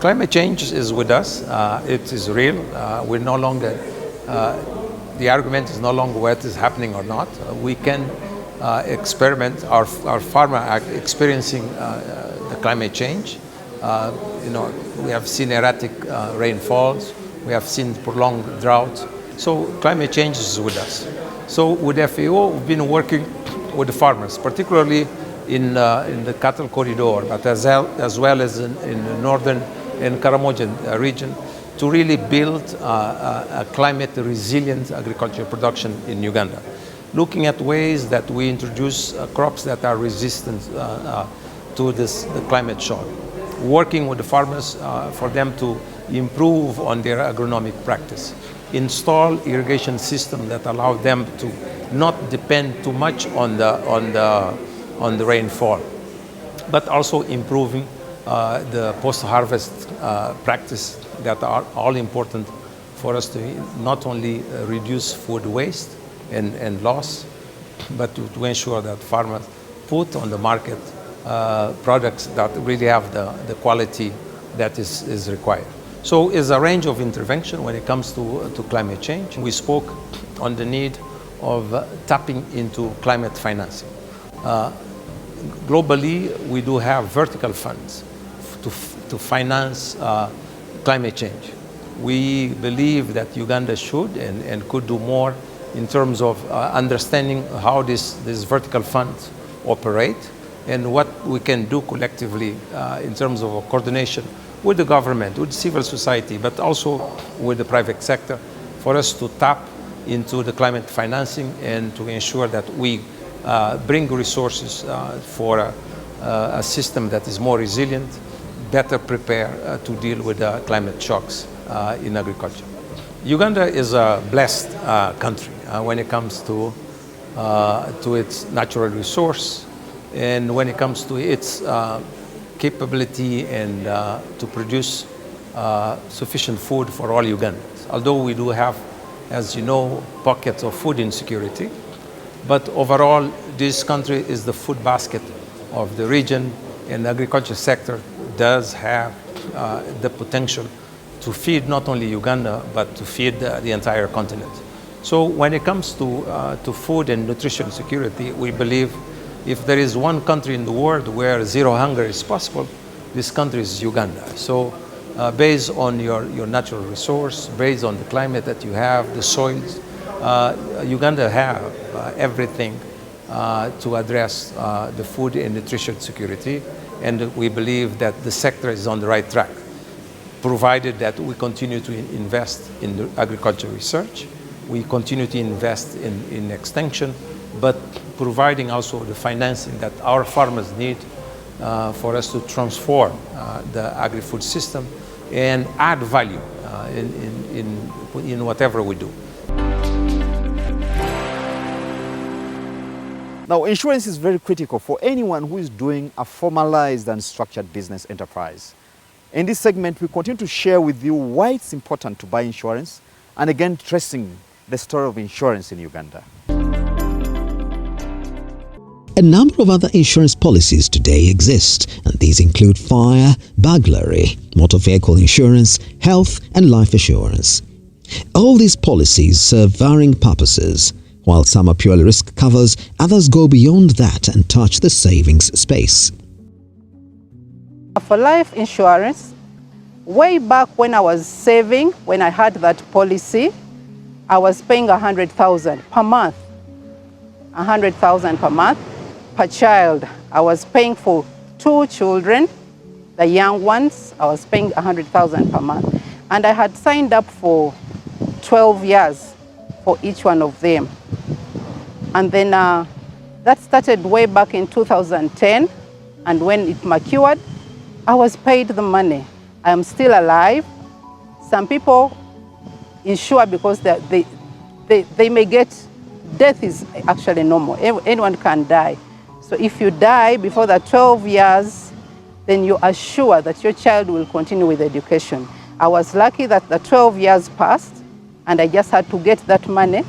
Climate change is with us. It is real. We're no longer, the argument is no longer what is happening or not. We can experiment. Our farmers are experiencing the climate change. We have seen erratic rainfalls. We have seen prolonged drought. So climate change is with us. So with FAO, we've been working with the farmers, particularly in the cattle corridor, but as well as in the northern and Karamojan region, to really build a climate resilient agricultural production in Uganda. Looking at ways that we introduce crops that are resistant to the climate shock. Working with the farmers for them to improve on their agronomic practice. Install irrigation systems that allow them to not depend too much on the rainfall, but also improving the post-harvest practice that are all important for us to not only reduce food waste and loss, but to ensure that farmers put on the market products that really have the quality that is required. So it's a range of intervention when it comes to climate change. We spoke on the need of tapping into climate financing. Globally, we do have vertical funds to finance climate change. We believe that Uganda should and could do more in terms of understanding how these vertical funds operate and what we can do collectively in terms of coordination with the government, with civil society, but also with the private sector for us to tap into the climate financing and to ensure that we bring resources for a system that is more resilient, better prepared to deal with climate shocks in agriculture. Uganda is a blessed country when it comes to its natural resource and when it comes to its capability and to produce sufficient food for all Ugandans. Although we do have, as you know, pockets of food insecurity, but overall this country is the food basket of the region, and the agriculture sector does have the potential to feed not only Uganda, but to feed the entire continent. So when it comes to food and nutrition security, we believe if there is one country in the world where zero hunger is possible, this country is Uganda. So based on your natural resource, based on the climate that you have, the soils, Uganda have everything to address the food and nutrition security. And we believe that the sector is on the right track, provided that we continue to invest in the agriculture research, we continue to invest in extension, but providing also the financing that our farmers need for us to transform the agri-food system and add value in whatever we do. Now, insurance is very critical for anyone who is doing a formalized and structured business enterprise. In this segment, we continue to share with you why it's important to buy insurance and again tracing the story of insurance in Uganda. A number of other insurance policies today exist, and these include fire, burglary, motor vehicle insurance, health and life assurance. All these policies serve varying purposes. While some are purely risk covers, others go beyond that and touch the savings space. For life insurance, way back when I was saving, when I had that policy, I was paying 100,000 per month. 100,000 per month per child. I was paying for 2 children, the young ones, I was paying 100,000 per month. And I had signed up for 12 years for each one of them. And then that started way back in 2010, and when it matured, I was paid the money. I am still alive. Some people insure because they may get, death is actually normal. Anyone can die. So if you die before the 12 years, then you are sure that your child will continue with education. I was lucky that the 12 years passed, and I just had to get that money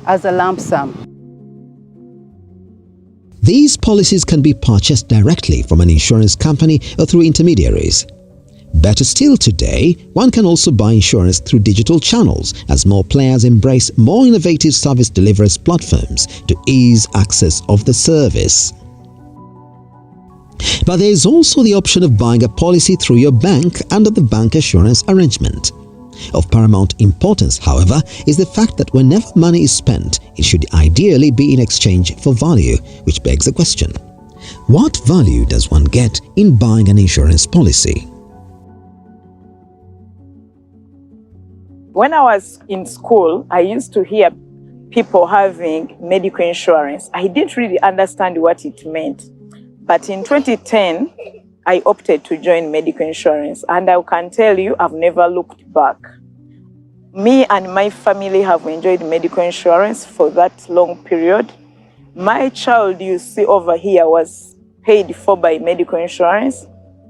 as a lump sum. These policies can be purchased directly from an insurance company or through intermediaries. Better still, today, one can also buy insurance through digital channels as more players embrace more innovative service deliverers platforms to ease access of the service. But there is also the option of buying a policy through your bank under the bank assurance arrangement. Of paramount importance, however, is the fact that whenever money is spent, it should ideally be in exchange for value, which begs the question: what value does one get in buying an insurance policy? When I was in school, I used to hear people having medical insurance. I didn't really understand what it meant. But in 2010, I opted to join medical insurance, and I can tell you I've never looked back. Me and my family have enjoyed medical insurance for that long period. My child you see over here was paid for by medical insurance.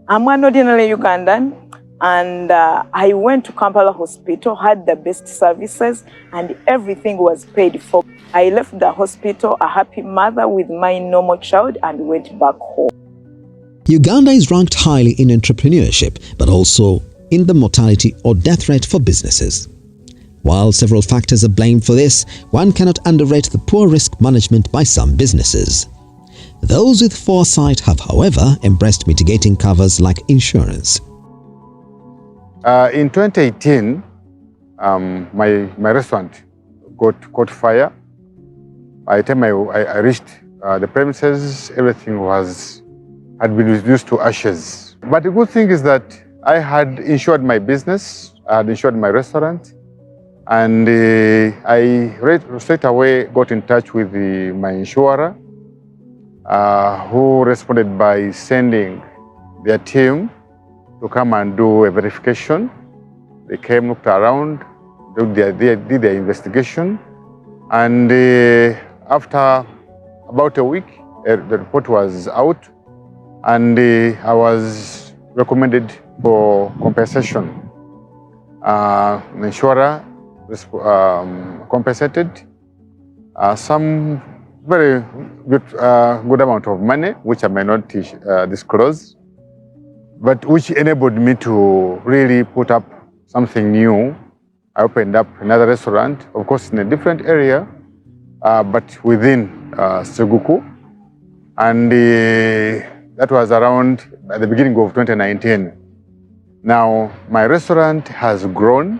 I'm an ordinary Ugandan, and I went to Kampala Hospital, had the best services, and everything was paid for. I left the hospital a happy mother with my normal child and went back home. Uganda is ranked highly in entrepreneurship, but also in the mortality or death rate for businesses. While several factors are blamed for this, one cannot underrate the poor risk management by some businesses. Those with foresight have, however, embraced mitigating covers like insurance. In 2018, my restaurant caught fire. By the time I reached the premises, everything had been reduced to ashes. But the good thing is that I had insured my business, I had insured my restaurant, and I straight away got in touch with my insurer, who responded by sending their team to come and do a verification. They came, looked around, they did their investigation, and after about a week, the report was out, and I was recommended for compensation. The insurer compensated some very good amount of money, which I may not disclose, but which enabled me to really put up something new. I opened up another restaurant, of course in a different area, but within Seg2, and that was around at the beginning of 2019. Now, my restaurant has grown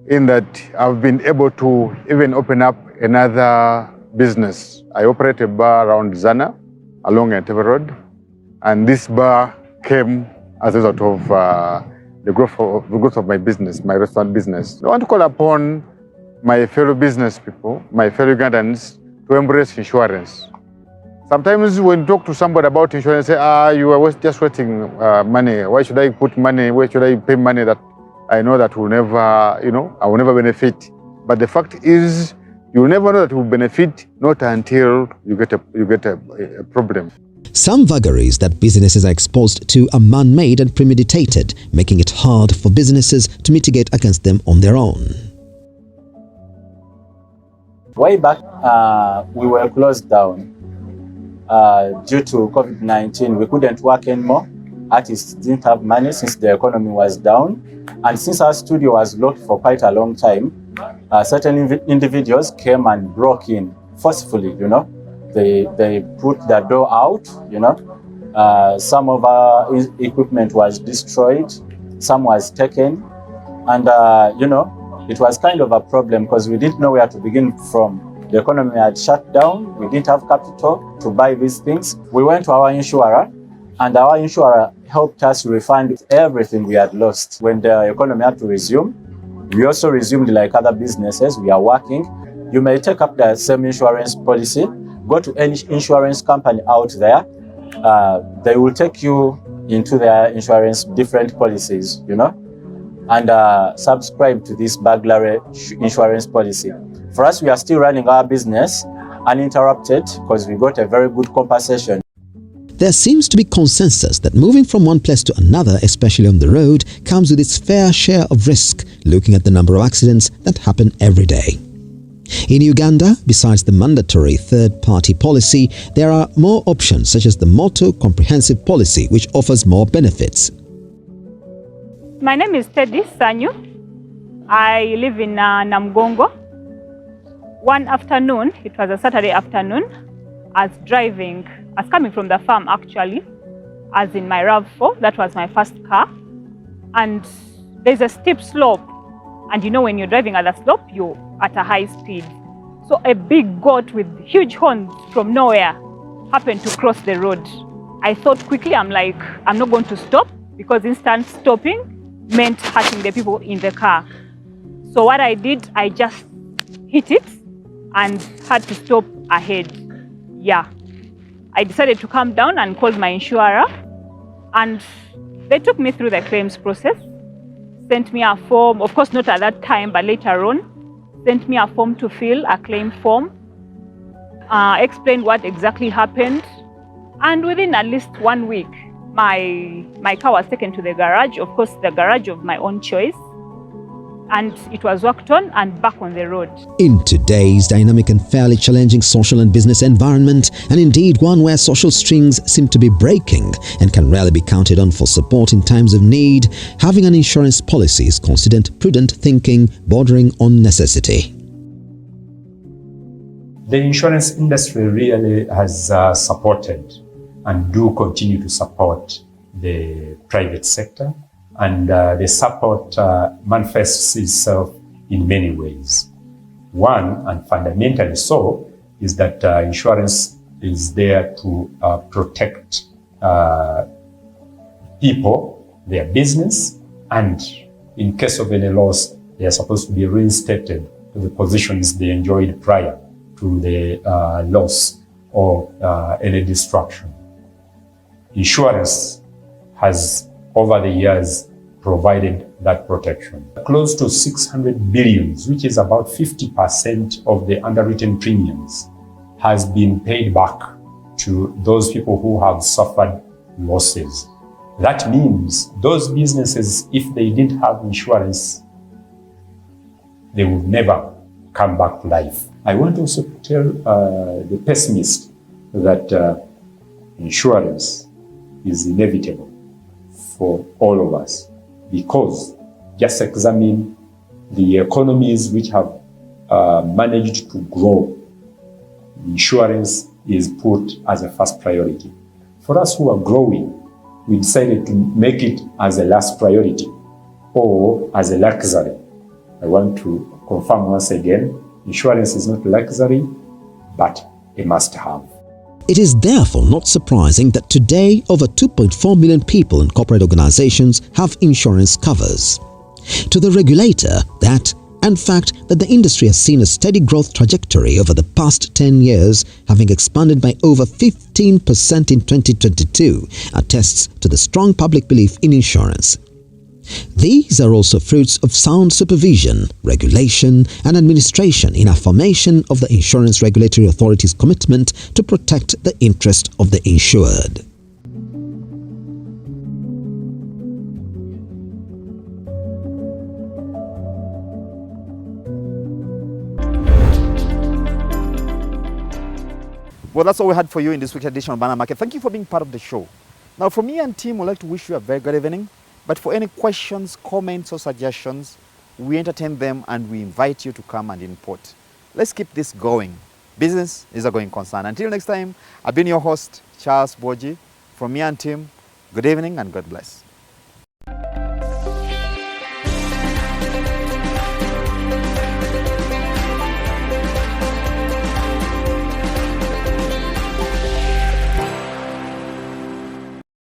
in that I've been able to even open up another business. I operate a bar around Zana, along NTV Road, and this bar came as a result of the growth of my business, my restaurant business. I want to call upon my fellow business people, my fellow Ugandans, to embrace insurance. Sometimes when you talk to somebody about insurance, say, you are just wasting money. Why should I put money? Why should I pay money that I know that will never, I will never benefit? But the fact is, you will never know that it will benefit, not until you get a problem. Some vagaries that businesses are exposed to are man-made and premeditated, making it hard for businesses to mitigate against them on their own. Way back, we were closed down due to COVID-19. We couldn't work anymore. Artists didn't have money since the economy was down. And since our studio was locked for quite a long time, certain individuals came and broke in forcefully, They put the door out, Some of our equipment was destroyed, some was taken. And, it was kind of a problem because we didn't know where to begin from. The economy had shut down. We didn't have capital to buy these things. We went to our insurer, and our insurer helped us refund everything we had lost. When the economy had to resume, we also resumed like other businesses. We are working. You may take up the same insurance policy, go to any insurance company out there. They will take you into their insurance, different policies, and subscribe to this burglary insurance policy. For us, we are still running our business uninterrupted because we got a very good compensation. There seems to be consensus that moving from one place to another, especially on the road, comes with its fair share of risk, looking at the number of accidents that happen every day. In Uganda, besides the mandatory third-party policy, there are more options such as the Motor Comprehensive Policy, which offers more benefits. My name is Teddy Sanyu. I live in Namgongo. One afternoon, it was a Saturday afternoon, I was coming from the farm actually, as in my RAV4, that was my first car. And there's a steep slope. And you know when you're driving at the slope, you're at a high speed. So a big goat with huge horns from nowhere happened to cross the road. I thought quickly, I'm like, I'm not going to stop because instant stopping meant hurting the people in the car. So what I did, I just hit it and had to stop ahead. Yeah. I decided to calm down and call my insurer, and they took me through the claims process, sent me a form, of course not at that time, but later on, sent me a form to fill, a claim form, explained what exactly happened, and within at least 1 week, my car was taken to the garage, of course the garage of my own choice, and it was worked on and back on the road. In today's dynamic and fairly challenging social and business environment, and indeed one where social strings seem to be breaking and can rarely be counted on for support in times of need, having an insurance policy is considered prudent thinking bordering on necessity. The insurance industry really has supported and do continue to support the private sector. And the support manifests itself in many ways. One, and fundamentally so, is that insurance is there to protect people, their business, and in case of any loss, they are supposed to be reinstated to the positions they enjoyed prior to the loss or any destruction. Insurance has over the years provided that protection. Close to 600 billions, which is about 50% of the underwritten premiums, has been paid back to those people who have suffered losses. That means those businesses, if they didn't have insurance, they would never come back to life. I want also to tell the pessimist that insurance is inevitable for all of us, because just examine the economies which have managed to grow. Insurance is put as a first priority. For us who are growing, we decided to make it as a last priority or as a luxury. I want to confirm once again, insurance is not luxury, but a must-have. It is therefore not surprising that today over 2.4 million people in corporate organizations have insurance covers. To the regulator, that and fact that the industry has seen a steady growth trajectory over the past 10 years, having expanded by over 15% in 2022, attests to the strong public belief in insurance. These are also fruits of sound supervision, regulation, and administration in affirmation of the Insurance Regulatory Authority's commitment to protect the interest of the insured. Well, that's all we had for you in this week's edition of Money and Market. Thank you for being part of the show. Now, from me and team, we'd like to wish you a very good evening. But for any questions, comments, or suggestions, we entertain them and we invite you to come and input. Let's keep this going. Business is a going concern. Until next time, I've been your host, Charles Boji. From me and team, good evening and God bless.